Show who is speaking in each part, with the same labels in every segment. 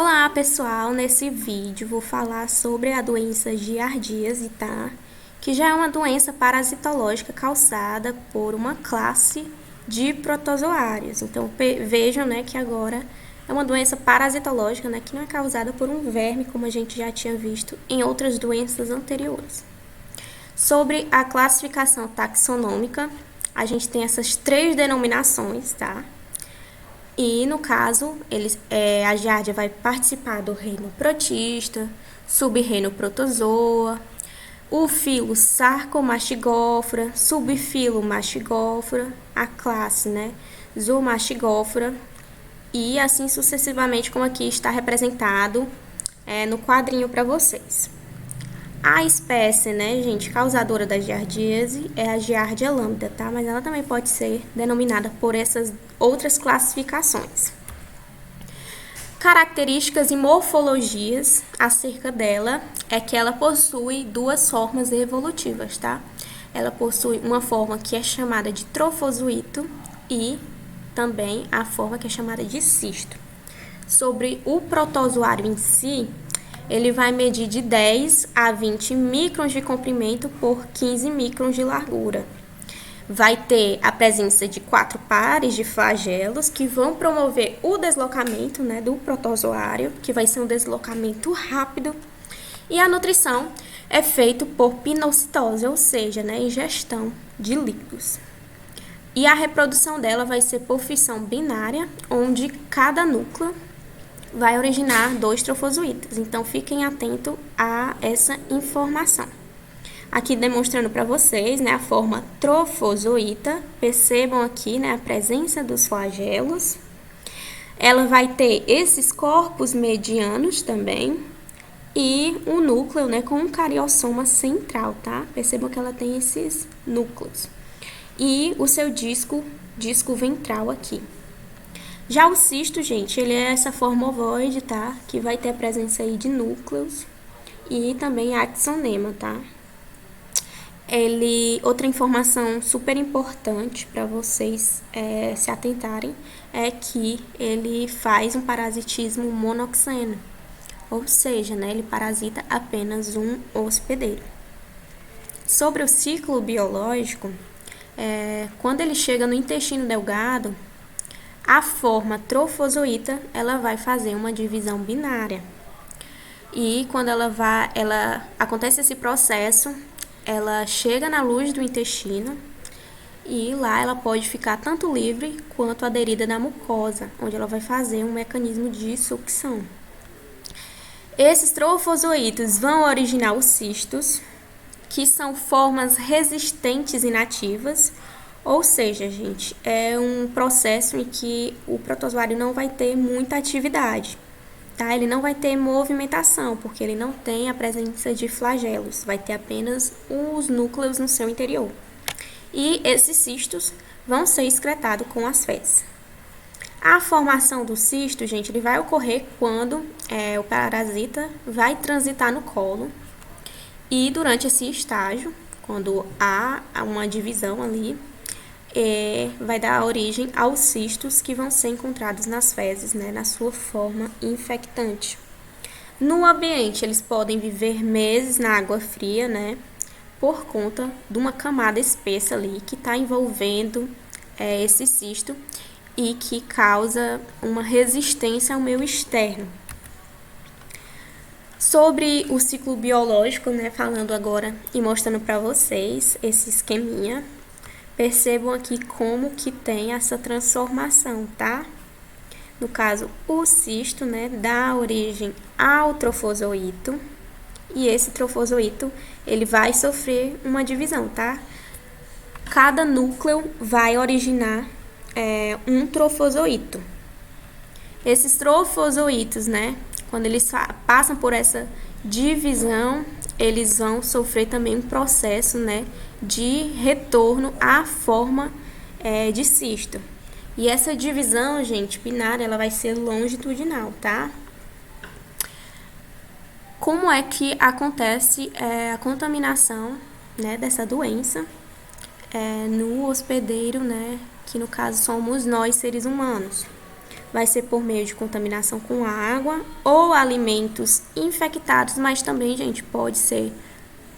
Speaker 1: Olá pessoal, nesse vídeo vou falar sobre a doença giardíase, tá? Que já é uma doença parasitológica causada por uma classe de protozoários. Então vejam, né, que agora é uma doença parasitológica, né, que não é causada por um verme, como a gente já tinha visto em outras doenças anteriores. Sobre a classificação taxonômica, a gente tem essas três denominações, tá? E, no caso, a giardia vai participar do reino protista, sub-reino protozoa, o filo Sarcomastigófora, subfilo Mastigófora, a classe, né, Zoomastigófora, e assim sucessivamente, como aqui está representado no quadrinho para vocês. A espécie, né, gente, causadora da giardíase é a Giardia lambda, tá? Mas ela também pode ser denominada por essas outras classificações. Características e morfologias acerca dela é que ela possui duas formas evolutivas, tá? Ela possui uma forma que é chamada de trofozoito e também a forma que é chamada de cisto. Sobre o protozoário em si, ele vai medir de 10 a 20 microns de comprimento por 15 microns de largura. Vai ter a presença de 4 pares de flagelos que vão promover o deslocamento, né, do protozoário, que vai ser um deslocamento rápido. E a nutrição é feita por pinocitose, ou seja, né, ingestão de líquidos. E a reprodução dela vai ser por fissão binária, onde cada núcleo vai originar 2 trofozoítas. Então, fiquem atentos a essa informação. Aqui demonstrando para vocês, né, a forma trofozoíta. Percebam aqui, né, a presença dos flagelos. Ela vai ter esses corpos medianos também e um núcleo, né, com um cariossoma central, tá? Percebam que ela tem esses núcleos. E o seu disco ventral aqui. Já o cisto, gente, ele é essa forma ovoide, tá? Que vai ter a presença aí de núcleos e também axonema, tá? Outra informação super importante para vocês se atentarem é que ele faz um parasitismo monoxeno, ou seja, né, ele parasita apenas um hospedeiro. Sobre o ciclo biológico, quando ele chega no intestino delgado, a forma trofozoíta, ela vai fazer uma divisão binária. E quando acontece esse processo, ela chega na luz do intestino e lá ela pode ficar tanto livre quanto aderida na mucosa, onde ela vai fazer um mecanismo de sucção. Esses trofozoítos vão originar os cistos, que são formas resistentes inativas. Ou seja, gente, é um processo em que o protozoário não vai ter muita atividade, tá? Ele não vai ter movimentação, porque ele não tem a presença de flagelos, vai ter apenas os núcleos no seu interior. E esses cistos vão ser excretados com as fezes. A formação do cisto, gente, ele vai ocorrer quando o parasita vai transitar no colo e durante esse estágio, quando há uma divisão ali, vai dar origem aos cistos que vão ser encontrados nas fezes, né, na sua forma infectante. No ambiente, eles podem viver meses na água fria, né, por conta de uma camada espessa ali que está envolvendo esse cisto e que causa uma resistência ao meio externo. Sobre o ciclo biológico, né, falando agora e mostrando para vocês esse esqueminha. Percebam aqui como que tem essa transformação, tá? No caso, o cisto, né, dá origem ao trofozoito. E esse trofozoito, ele vai sofrer uma divisão, tá? Cada núcleo vai originar um trofozoito. Esses trofozoitos, né, quando eles passam por essa divisão, eles vão sofrer também um processo, né, de retorno à forma de cisto. E essa divisão, gente, binária, ela vai ser longitudinal, tá? Como é que acontece a contaminação, né, dessa doença no hospedeiro, né, que no caso somos nós, seres humanos? vai ser por meio de contaminação com água ou alimentos infectados, mas também, gente, pode ser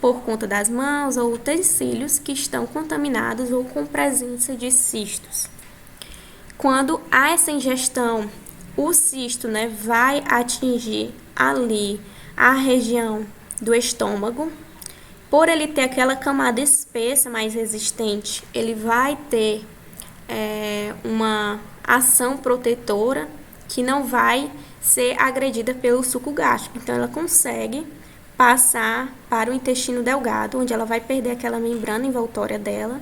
Speaker 1: por conta das mãos ou utensílios que estão contaminados ou com presença de cistos. Quando há essa ingestão, o cisto, né, vai atingir ali a região do estômago. Por ele ter aquela camada espessa, mais resistente, ele vai ter uma ação protetora que não vai ser agredida pelo suco gástrico. Então, ela consegue passar para o intestino delgado, onde ela vai perder aquela membrana envoltória dela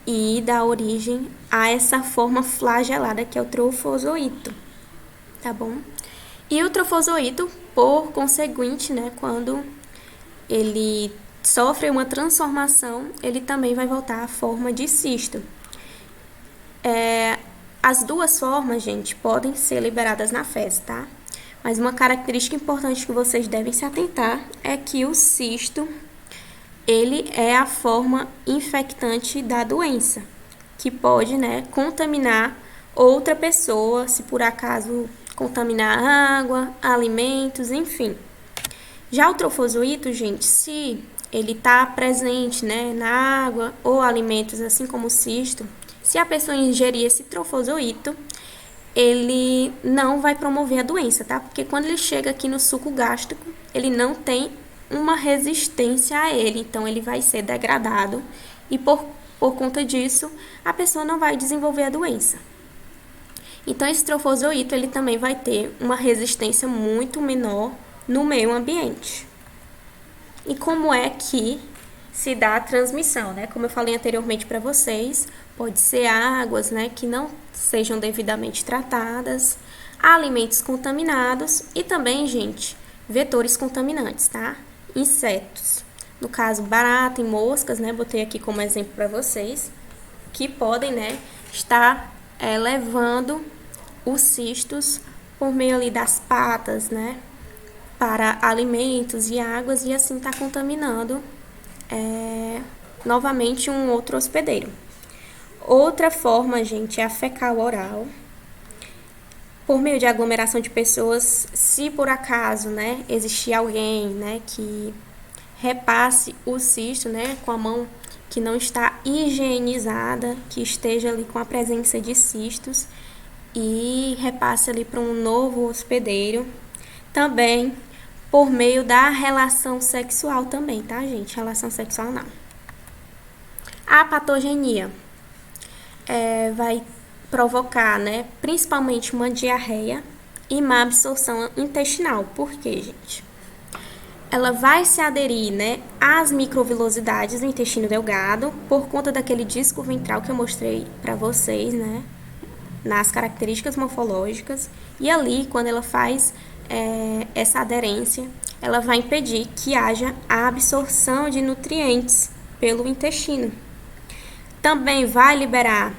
Speaker 1: e dar origem a essa forma flagelada que é o trofozoito, tá bom? E o trofozoito, por conseguinte, né, quando ele sofre uma transformação, ele também vai voltar à forma de cisto. As duas formas, gente, podem ser liberadas na fezes, tá? Mas uma característica importante que vocês devem se atentar é que o cisto, ele é a forma infectante da doença, que pode, né, contaminar outra pessoa, se por acaso contaminar água, alimentos, enfim. Já o trofozoito, gente, se ele está presente, né, na água ou alimentos, assim como o cisto, se a pessoa ingerir esse trofozoito, ele não vai promover a doença, tá? Porque quando ele chega aqui no suco gástrico, ele não tem uma resistência a ele, então ele vai ser degradado e por conta disso, a pessoa não vai desenvolver a doença. Então, esse trofozoito, ele também vai ter uma resistência muito menor no meio ambiente. E como é que se dá a transmissão, né? Como eu falei anteriormente para vocês, pode ser águas, né, que não sejam devidamente tratadas, alimentos contaminados e também, gente, vetores contaminantes, tá? Insetos. No caso, barata e moscas, né? Botei aqui como exemplo para vocês, que podem, né, estar levando os cistos por meio ali das patas, né, para alimentos e águas e assim tá contaminando novamente um outro hospedeiro. Outra forma, gente, é a fecal oral. Por meio de aglomeração de pessoas, se por acaso, né, existir alguém, né, que repasse o cisto, né, com a mão que não está higienizada, que esteja ali com a presença de cistos e repasse ali para um novo hospedeiro. Também por meio da relação sexual também, tá, gente? Relação sexual não. A patogenia vai provocar, né, principalmente uma diarreia e má absorção intestinal. Por quê, gente? Ela vai se aderir, né, às microvilosidades do intestino delgado por conta daquele disco ventral que eu mostrei para vocês, né, nas características morfológicas. E ali, quando ela faz essa aderência, ela vai impedir que haja a absorção de nutrientes pelo intestino. Também vai liberar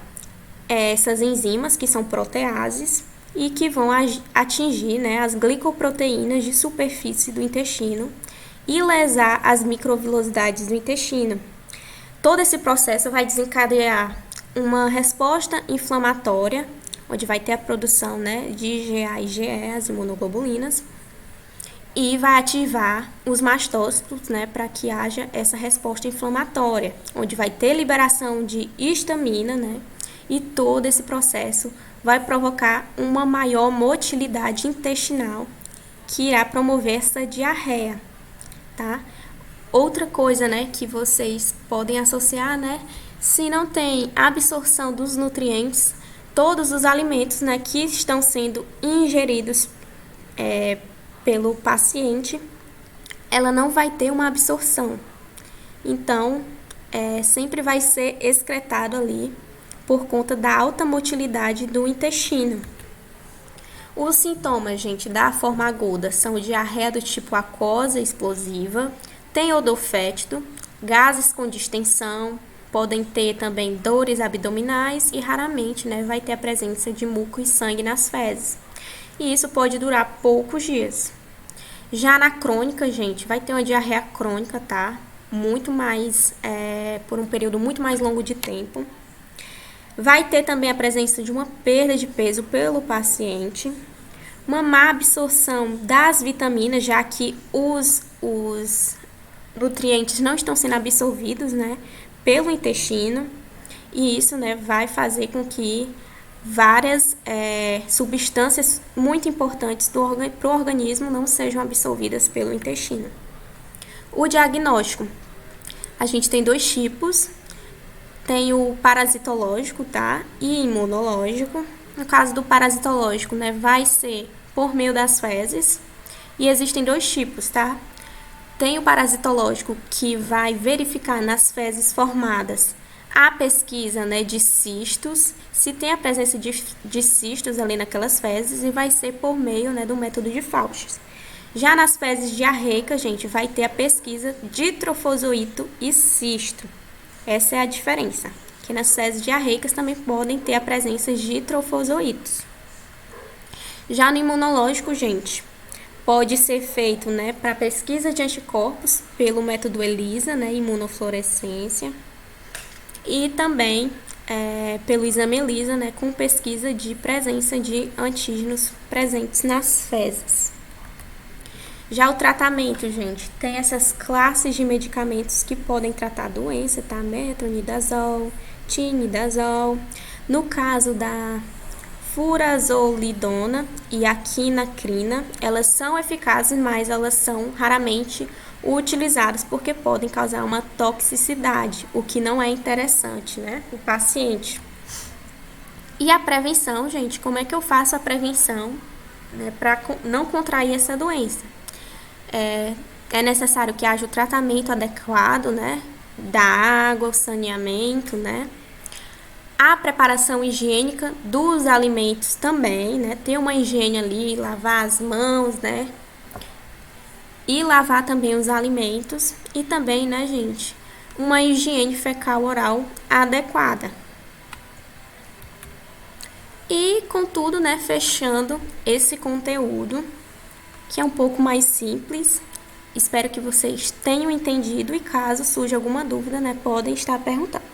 Speaker 1: essas enzimas, que são proteases, e que vão atingir, né, as glicoproteínas de superfície do intestino e lesar as microvilosidades do intestino. Todo esse processo vai desencadear uma resposta inflamatória, onde vai ter a produção, né, de IgA e IgE, as imunoglobulinas, e vai ativar os mastócitos, né, para que haja essa resposta inflamatória, onde vai ter liberação de histamina, né, e todo esse processo vai provocar uma maior motilidade intestinal, que irá promover essa diarreia, tá? Outra coisa, né, que vocês podem associar, né, se não tem absorção dos nutrientes, todos os alimentos, né, que estão sendo ingeridos pelo paciente, ela não vai ter uma absorção. Então, sempre vai ser excretado ali por conta da alta motilidade do intestino. Os sintomas, gente, da forma aguda são diarreia do tipo aquosa explosiva, tem odor fétido, gases com distensão, podem ter também dores abdominais e raramente, né, vai ter a presença de muco e sangue nas fezes. E isso pode durar poucos dias. Já na crônica, gente, vai ter uma diarreia crônica, tá? Muito mais, por um período muito mais longo de tempo. Vai ter também a presença de uma perda de peso pelo paciente, uma má absorção das vitaminas, já que os nutrientes não estão sendo absorvidos, né, pelo intestino, e isso, né, vai fazer com que várias substâncias muito importantes para o organismo não sejam absorvidas pelo intestino. O diagnóstico. A gente tem 2 tipos. Tem o parasitológico, tá? E imunológico. No caso do parasitológico, né, vai ser por meio das fezes. E existem 2 tipos, tá? Tem o parasitológico, que vai verificar nas fezes formadas a pesquisa, né, de cistos, se tem a presença de cistos ali naquelas fezes, e vai ser por meio, né, do método de Fauches. Já nas fezes diarreicas, gente, vai ter a pesquisa de trofozoito e cisto. Essa é a diferença, que nas fezes diarreicas também podem ter a presença de trofozoitos. Já no imunológico, gente, pode ser feito, né, para pesquisa de anticorpos pelo método ELISA, né, imunofluorescência, e também pelo exame ELISA, né, com pesquisa de presença de antígenos presentes nas fezes. Já o tratamento, gente, tem essas classes de medicamentos que podem tratar a doença, tá? Metronidazol, tinidazol. No caso da furazolidona e a quinacrina, elas são eficazes, mas elas são raramente utilizadas porque podem causar uma toxicidade, o que não é interessante, né, para o paciente. E a prevenção, gente, como é que eu faço a prevenção, né, para não contrair essa doença? É necessário que haja o tratamento adequado, né, da água, o saneamento, né, a preparação higiênica dos alimentos também, né, ter uma higiene ali, lavar as mãos, né, e lavar também os alimentos, e também, né, gente, uma higiene fecal oral adequada. E, contudo, né, fechando esse conteúdo, que é um pouco mais simples. Espero que vocês tenham entendido, e caso surja alguma dúvida, né, podem estar perguntando.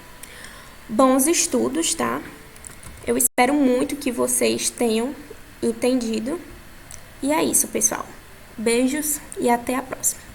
Speaker 1: Bons estudos, tá? Eu espero muito que vocês tenham entendido. E é isso, pessoal. Beijos e até a próxima.